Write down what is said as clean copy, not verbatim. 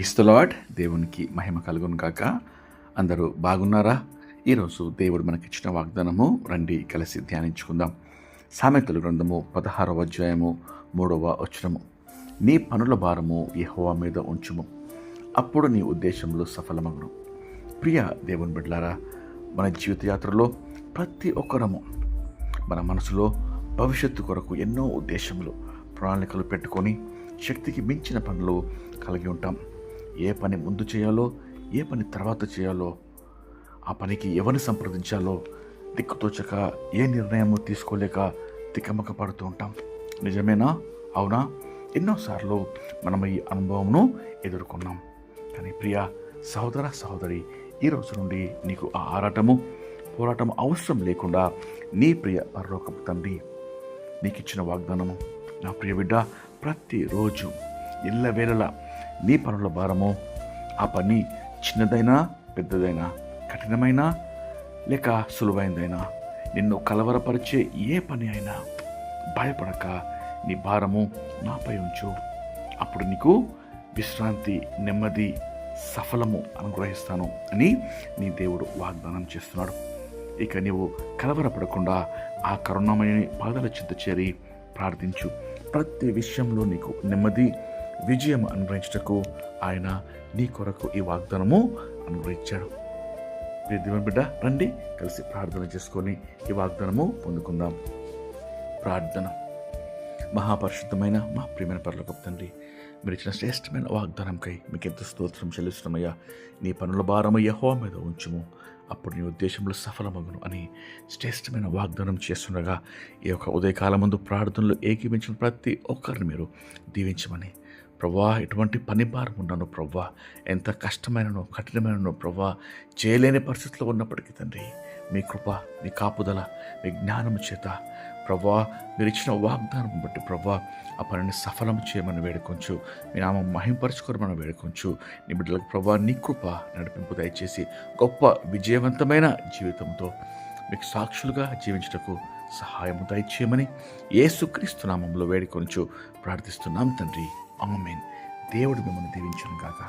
క్రీస్తులాడ్ దేవునికి మహిమ కలుగును గాక. అందరూ బాగున్నారా? ఈరోజు దేవుడు మనకిచ్చిన వాగ్దానము రండి కలిసి ధ్యానించుకుందాం. సామెతల గ్రంథము 16వ అధ్యాయము 3వ వచనము. నీ పనుల భారము యెహోవా మీద ఉంచుము, అప్పుడు నీ ఉద్దేశంలో సఫలమగును. ప్రియ దేవుని బిడ్డలారా, మన జీవిత యాత్రలో ప్రతి ఒక్కరము మన మనసులో భవిష్యత్తు కొరకు ఎన్నో ఉద్దేశములు, ప్రణాళికలు పెట్టుకొని శక్తికి మించిన పనులు కలిగి ఉంటాం. ఏ పని ముందు చేయాలో, ఏ పని తర్వాత చేయాలో, ఆ పనికి ఎవరిని సంప్రదించాలో దిక్కుతోచక ఏ నిర్ణయము తీసుకోలేక తికమక పడుతూ ఉంటాం. నిజమేనా? అవునా? ఎన్నోసార్లు మనం ఈ అనుభవంను ఎదుర్కొన్నాం. కానీ ప్రియ సహోదర సహోదరి, ఈరోజు నుండి నీకు ఆ పోరాటం అవసరం లేకుండా నీ ప్రియ పరలోకపు తండ్రి నీకిచ్చిన వాగ్దానము, నా ప్రియ బిడ్డ, ప్రతిరోజు ఎల్లవేళలా నీ పనుల భారము, ఆ పని చిన్నదైనా పెద్దదైనా, కఠినమైనా లేక సులువైనదైనా, నిన్ను కలవరపరిచే ఏ పని అయినా భయపడక నీ భారము నాపై ఉంచు. అప్పుడు నీకు విశ్రాంతి, నెమ్మది, సఫలము అనుగ్రహిస్తాను అని నీ దేవుడు వాగ్దానం చేస్తున్నాడు. ఇక నీవు కలవరపడకుండా ఆ కరుణామయుని పాదాల చెంత చేరి ప్రార్థించు. ప్రతి విషయంలో నీకు నెమ్మది, విజయం అనుగ్రహించటకు ఆయన నీ కొరకు ఈ వాగ్దానము అనుగ్రహించాడు. దేవుని బిడ్డ, రండి కలిసి ప్రార్థన చేసుకొని ఈ వాగ్దానము పొందుకుందాం. ప్రార్థన. మహాపరిశుద్ధమైన మా ప్రియమైన పరలోకపు తండ్రి, మీరు ఇచ్చిన శ్రేష్టమైన వాగ్దానంకై మీకు ఎంత స్తోత్రం చెల్లిస్తున్నామయ్యా. నీ పనుల భారము యెహోవా మీద ఉంచుము, అప్పుడు నీ ఉద్దేశంలో సఫలమగును అని శ్రేష్టమైన వాగ్దానం చేస్తుండగా, ఈ యొక్క ఉదయకాలం ముందు ప్రార్థనలు ఏకీభించిన ప్రతి ఒక్కరిని మీరు దీవించమని, ప్రవ్వా, ఎటువంటి పని భారం ఉన్నాను ప్రవ్వా, ఎంత కష్టమైనను కఠినమైనను ప్రవ్వా, చేయలేని పరిస్థితిలో ఉన్నప్పటికీ తండ్రి, మీ కృప, మీ కాపుదల, మీ జ్ఞానము చేత ప్రవ్వా, మీరు ఇచ్చిన వాగ్దానం బట్టి ప్రవ్వా, ఆ పనిని సఫలం చేయమని వేడుకొంచు, మీ నామం మహింపరచుకోమని వేడుకొంచు. నీ బిడ్డలకు ప్రవ్వా నీ కృప నడిపింపు దయచేసి గొప్ప విజయవంతమైన జీవితంతో మీకు సాక్షులుగా జీవించటకు సహాయము దయచేయమని యేసుక్రీస్తు నామంలో వేడుకొంచు ప్రార్థిస్తున్నాం తండ్రి. ఆమేన్. దేవుడు మిమ్మల్ని దీవించును గాక.